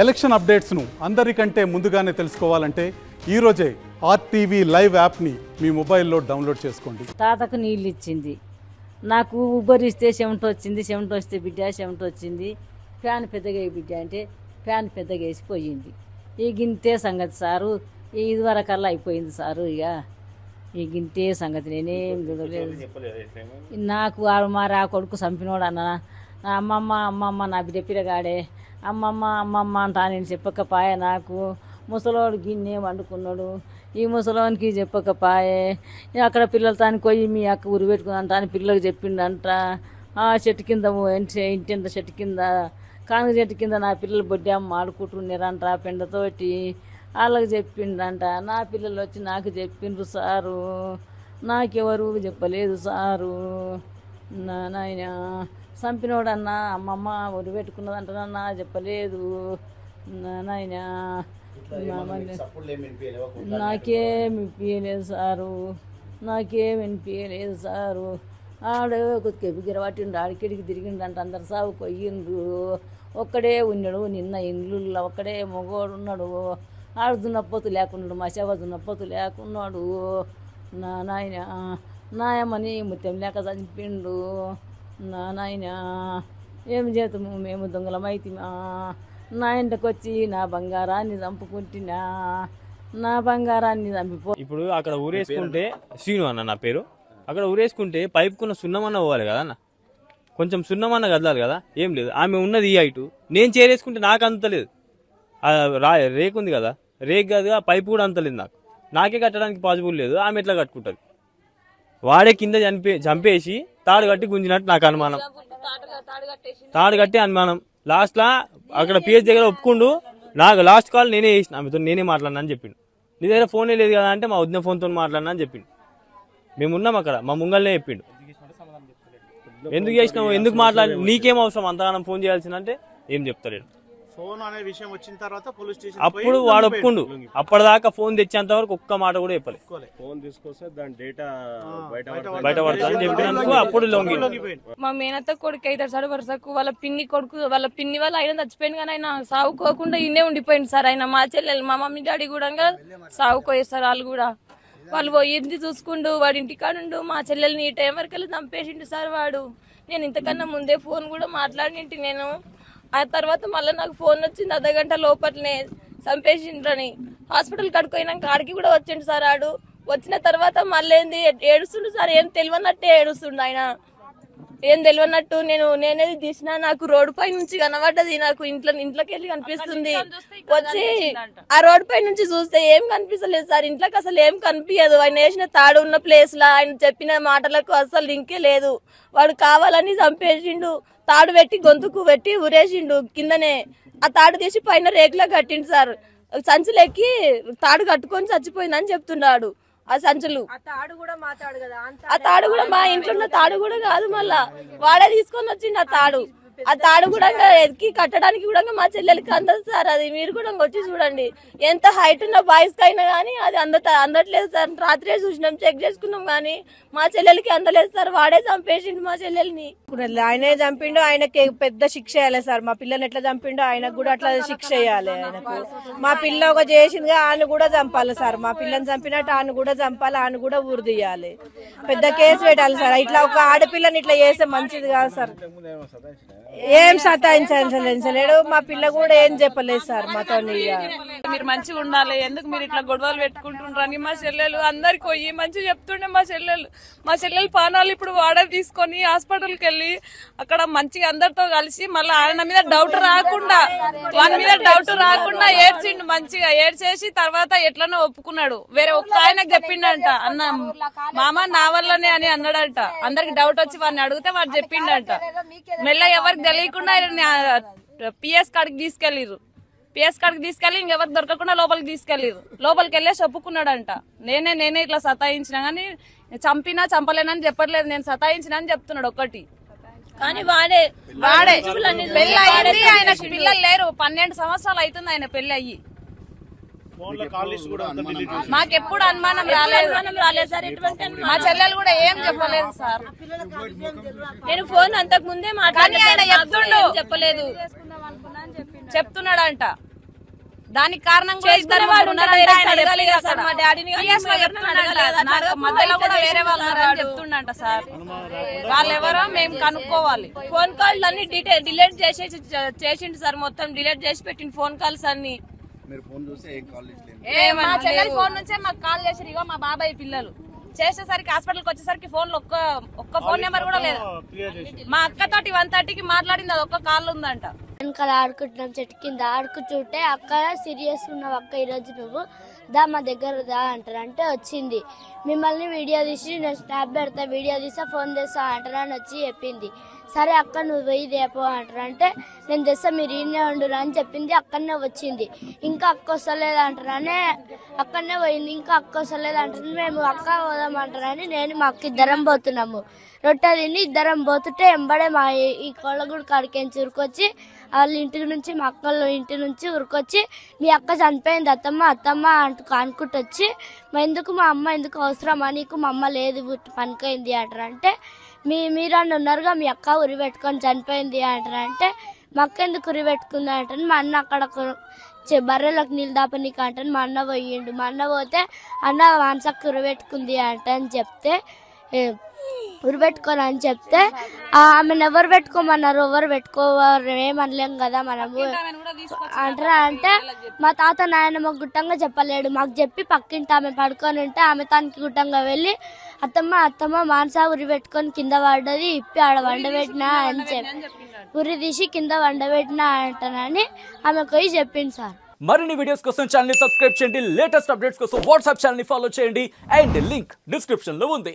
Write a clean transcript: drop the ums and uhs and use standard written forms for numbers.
Election అప్డేట్స్ను అందరికంటే ముందుగానే తెలుసుకోవాలంటే ఈరోజే ఆర్టీవీ లైవ్ యాప్ని మీ మొబైల్లో డౌన్లోడ్ చేసుకోండి. తాతకు నీళ్ళు ఇచ్చింది, నాకు ఉబ్బరిస్తే చెమట వచ్చింది, చెమట వస్తే బిడ్డ చెమట వచ్చింది, ఫ్యాన్ పెద్దగా బిడ్డ అంటే ఫ్యాన్ పెద్దగా వేసిపోయింది. ఈ గింతే సంగతి సారు, ఇదివరకల్లా అయిపోయింది సారు. ఇక ఈ గింతే సంగతి, నేనేం చూడలేదు. నాకు మా కొడుకు చంపినోడు అన్న, అమ్మమ్మ అమ్మమ్మ నా బిడ్డ పిల్లగాడే, అమ్మమ్మ అమ్మమ్మ అంటా నేను చెప్పకపాయే. నాకు ముసలోడు గిన్నె వండుకున్నాడు, ఈ ముసలోనికి చెప్పకపాయే. అక్కడ పిల్లలతో పోయి మీ అక్క ఉరి పెట్టుకుందంట అని పిల్లలకు చెప్పిండంట. చెట్టు కింద ఇంటింత చెట్టు కింద కానుక చెట్టు కింద నా పిల్లలు బొడ్డమ్మ ఆడుకుంటున్నారంట పెండతోటి, వాళ్ళకి చెప్పిండంట. నా పిల్లలు వచ్చి నాకు చెప్పిండ్రు సారు, నాకెవరు చెప్పలేదు సారు. నాయన చంపినోడన్నా అమ్మమ్మ ఉరి పెట్టుకున్నదంటనన్నా చెప్పలేదు నాయన. నాకేం వినిపించలేదు సారు, నాకేం వినిపించలేదు సారు. ఆడు కొద్దిగా బిగిరబట్టిండు, ఆడికిడికి తిరిగిండంట, అందరు సాగు పోయిండ్రు. ఒక్కడే ఉన్నాడు నిన్న ఇండ్లు, ఒక్కడే మగోడు ఉన్నాడు. ఆడు దున్నపోతు లేకున్నాడు, మా శవ దున్నపోతు లేకున్నాడు. నాయన నాయమ్మని ముత్యం లేక చనిపిండు. నాయన ఏం చేతము, మేము దొంగలమైతిమా. నా ఇంటికి వచ్చి నా బంగారాన్ని చంపుకుంటున్నా, నా బంగారాన్ని చంపిపో. ఇప్పుడు అక్కడ ఊరేసుకుంటే శ్రీను అన్న నా పేరు, అక్కడ ఊరేసుకుంటే పైపుకున్న సున్నమన్న పోవాలి కదా అన్న, కొంచెం సున్నమన్న కదలాలి కదా. ఏం లేదు, ఆమె ఉన్నది ఈ హైటు, నేను చేరేసుకుంటే నాకు అంతలేదు. రేకు ఉంది కదా, రేకు కాదుగా పైపు కూడా అంతలేదు. నాకే కట్టడానికి పాసిబుల్ లేదు, ఆమె ఎట్లా కట్టుకుంటుంది. వాడే కింద చంపేసి తాడు కట్టి గుంజినట్టు నాకు అనుమానం, తాడు కట్టి అనుమానం. లాస్ట్లా అక్కడ పిఎస్ దగ్గర ఒప్పుకుండు, నాకు లాస్ట్ కాల్ నేనే చేసిన, ఆమెతో నేనే మాట్లాడినా అని చెప్పిండు. నీ దగ్గర ఫోనే లేదు కదా అంటే మా వదిన ఫోన్తో మాట్లాడినా అని చెప్పిండు. మేము ఉన్నాం అక్కడ, మా ముంగల్నే చెప్పిండు. ఎందుకు చేసినావు, ఎందుకు మాట్లాడి, నీకేం అవసరం అంతగానం ఫోన్ చేయాల్సిన అంటే ఏం చెప్తాడు. ఫోన్ అనే విషయం వచ్చిన తర్వాత పోలీస్ స్టేషన్ అప్పుడు వాడు ఒప్పుకుండు, అప్పటిదాకా ఫోన్ తెచ్చేంత వరకు ఒక్క మాట కూడా చెప్పలే. ఫోన్ తీసుకొస్తే దాని డేటా బయట పడతానని చెప్పినందుకు అప్పుడు లొంగి. మా మేనత్త కొడుకు అవుతాడు సార్ వరుసకు, వాళ్ళ పిన్ని కొడుకు, వాళ్ళ పిన్ని వాళ్ళ ఆయన చచ్చిపోయింది కానీ ఆయన సాగుకోకుండా ఇన్నే ఉండిపోయింది సార్. ఆయన మా చెల్లెలు మా మమ్మీ డాడీ కూడా సాగుకోయేస్తారు. వాళ్ళు కూడా వాళ్ళు పోయింది చూసుకుండు, వాడి ఇంటికాడుండు. మా చెల్లెల్ని ఈ టైం వరకు వెళ్ళి చంపేసిండు సార్ వాడు. నేను ఇంతకన్నా ముందే ఫోన్ కూడా మాట్లాడింటి నేను. ఆ తర్వాత మళ్ళీ నాకు ఫోన్ వచ్చింది అర్ధగంట లోపలనే చంపేసిండ్రని. హాస్పిటల్ కడుకోయినాక ఆడికి కూడా వచ్చిండు సార్. ఆడు వచ్చిన తర్వాత మళ్ళీ ఏంది ఏడుస్తుండు సార్, ఏం తెలియనట్టే ఏడుస్తుండు ఆయన, ఏం తెలియనట్టు. నేనేది తీసినా నాకు రోడ్డు పై నుంచి కనబడ్డది, నాకు ఇంట్లోకి వెళ్ళి కనిపిస్తుంది. వచ్చి ఆ రోడ్డు పై నుంచి చూస్తే ఏం కనిపిస్తలేదు సార్, ఇంట్లోకి అసలు ఏం కనిపించదు. ఆయన వేసిన తాడు ఉన్న ప్లేస్ లా ఆయన చెప్పిన మాటలకు అసలు లింకే లేదు. వాడు కావాలని చంపేసిండు, తాడు పెట్టి గొంతుకు పెట్టి ఉరేసిండు కిందనే. ఆ తాడు తీసి పైన రేకులా కట్టిండు సార్. సంచులెక్కి తాడు కట్టుకొని చచ్చిపోయిందని చెప్తున్నాడు. ఆ సంచులు, ఆ తాడు కూడా మా ఇంట్లో ఉన్న తాడు కూడా కాదు, మళ్ళా వాడే తీసుకొని వచ్చిండు ఆ తాడు. ఆ తాడు కూడా ఎక్కి కట్టడానికి కూడా మా చెల్లెలకి అందదు సార్. అది మీరు కూడా వచ్చి చూడండి, ఎంత హైట్ ఉన్న బాయ్స్ కైనా కానీ అది అందట్లేదు సార్. రాత్రే చూసినాం, చెక్ చేసుకున్నాం కానీ మా చెల్లెలకి అందలేదు సార్. వాడే చంపేసిండు మా చెల్లెల్ని. ఆయనే చంపిండు, ఆయనకి పెద్ద శిక్ష వేయాలి సార్. మా పిల్లని ఎట్లా చంపిండో ఆయనకు కూడా అట్లా శిక్ష వేయాలి. ఆయనకు మా పిల్ల ఒక చేసిందిగా ఆయన కూడా చంపాలి సార్. మా పిల్లని చంపినట్టు ఆయన కూడా చంపాలి, ఆయన కూడా ఊరు తీయాలి, పెద్ద కేసు పెట్టాలి సార్. ఇట్లా ఒక ఆడపిల్లని ఇట్లా చేస్తే మంచిది కాదు సార్. ఏం సతాయించలేడు, మా పిల్ల కూడా ఏం చెప్పలేదు సార్ మాతో. మీరు మంచిగా ఉండాలి, ఎందుకు మీరు ఇట్లా గొడవలు పెట్టుకుంటుండ్రని మా చెల్లెలు అందరికి పోయి మంచిగా చెప్తుండే. మా చెల్లెలు పానాలు ఇప్పుడు వాటర్ తీసుకొని హాస్పిటల్కి వెళ్ళి అక్కడ మంచిగా అందరితో కలిసి మళ్ళీ ఆయన మీద డౌట్ రాకుండా, వాని మీద డౌట్ రాకుండా ఏడ్చిండు. మంచిగా ఏడ్చేసి తర్వాత ఎట్లనో ఒప్పుకున్నాడు. వేరే ఒక్క ఆయనకు చెప్పిండంట, అన్న మామ నా వల్లనే అని అన్నాడంట. అందరికి డౌట్ వచ్చి వాడిని అడిగితే వాడు చెప్పిండంట. మెల్ల ఎవరికి తెలియకుండా పిఎస్ కాడికి తీసుకెళ్ళిర్రు. పిఎస్ కాడికి తీసుకెళ్ళి ఇంకెవరు దొరకకుండా లోపలికి తీసుకెళ్ళిర్రు. లోపలికి వెళ్ళేసి ఒప్పుకున్నాడంట, నేనే ఇట్లా సతాయించిన కానీ చంపినా చంపలేనని చెప్పట్లేదు, నేను సతాయించిన అని చెప్తున్నాడు ఒక్కటి. కానీ వాడే పెళ్లి అయ్యింది, ఆయనకు పిల్లలు లేరు. 12 సంవత్సరాలు అవుతుంది ఆయన పెళ్లి అయ్యి. మాకెప్పుడు అనుమానం రాలేదు సార్. మా చెల్లెలు కూడా ఏం చెప్పలేదు సార్. నేను ఫోన్ అంతకు ముందే మాట్లాడి చెప్పలేదు. చెప్తున్నాడంట. దానికి కారణం కూడా ఇద్దరు వాడు ఉన్నారంట. ఆయన అడగాలి కదా సార్, అక్కడ మా డాడీని కానీ PS లో మా చెప్తున్నాడంట. అడగలేదు. నాకు మధ్యలో కూడా వేరే వాళ్ళు ఉన్నారని చెప్తుండంట సార్. వాళ్ళెవరో మేము కనుక్కోవాలి. ఫోన్ కాల్ అన్ని డిలీట్ చేసిండు సార్, మొత్తం డిలీట్ చేసి పెట్టిండు ఫోన్ కాల్స్ అన్ని. మా చెల్లెలి ఫోన్ నుంచే మాకు కాల్ చేసారు. ఇగో మా బాబాయ్ పిల్లలు చేసేసరికి హాస్పిటల్కి వచ్చేసరికి ఫోన్ లో ఒక్క ఫోన్ నెంబర్ కూడా లేదు. మా అక్కతోటి 1:30కి మాట్లాడింది, అది ఒక్క కాల్ ఉందంట. వెనకాల ఆడుకుంటున్నాం చెట్టు కింద ఆడుకుంటుంటే అక్క సీరియస్ ఉన్నావు అక్క ఈరోజు నువ్వు దా మా దగ్గర దా అంటారు. అంటే వచ్చింది. మిమ్మల్ని వీడియో తీసి నేను స్నాప్ పెడతా వీడియో తీసా ఫోన్ తెస్తా అంటారని వచ్చి చెప్పింది. సరే అక్క నువ్వు పోయి దేపో అంటారు. అంటే నేను తెస్తా మీరు ఈయనే ఉండురా అని చెప్పింది. అక్కడనే వచ్చింది. ఇంకా అక్క వస్తలేదు అంటారని అక్కడనే పోయింది. ఇంకా అక్క వస్తలేదు అంటారు. మేము అక్క పోదామంటారని నేను మా అక్క ఇద్దరం పోతున్నాము. రొట్టె తిని ఇద్దరం పోతుంటే ఎంబడే మా ఈ కొల్లగూడు కాడికి ఉరికొచ్చి వాళ్ళ ఇంటి నుంచి మా అక్కల ఇంటి నుంచి ఉరికొచ్చి మీ అక్క చనిపోయింది అత్తమ్మ అనుకుంటూ వచ్చి మా అమ్మ ఎందుకు అవసరమా నీకు మా అమ్మ లేదు పనికైంది అంటారు. అంటే మీరన్న ఉన్నారుగా మీ అక్క ఉరి పెట్టుకొని చనిపోయింది అంటారు. అంటే మా అక్క ఎందుకు ఉరి పెట్టుకుంది అంటారు. మా అన్న అక్కడ బర్రెలకు నీళ్ళు దాపనీకి అంటాను. మా అన్న పోయిండు. మా అన్న పోతే అన్న మానసక్క ఉరి పెట్టుకుంది అంట అని చెప్తే ఉరి పెట్టుకోనని చెప్తే ఆమెను ఎవరు పెట్టుకోమన్నారు, ఎవరు పెట్టుకోవారు ఏమనలేం కదా మనము అంటారా. అంటే మా తాత నాయనమ్మ గుట్టంగా చెప్పలేడు. మాకు చెప్పి పక్కింటి ఆమె పడుకొని ఉంటే ఆమె తనకి గుట్టంగా వెళ్ళి అత్తమ్మ మానసా ఉరి పెట్టుకొని కింద పడ్డది ఇప్పి ఆడ వండబెట్టినా అని చెప్పి ఉరి తీసి కింద వండబెట్టినా అంటానని ఆమె పోయి చెప్పింది సార్. మరిన్ని వీడియోస్ కోసం ఛానల్ ని సబ్స్క్రైబ్ చేయండి. లేటెస్ట్ అప్డేట్స్ కోసం వాట్సాప్ ఛానల్ ని ఫాలో చేయండి. అండ్ లింక్ డిస్క్రిప్షన్ లో ఉంది.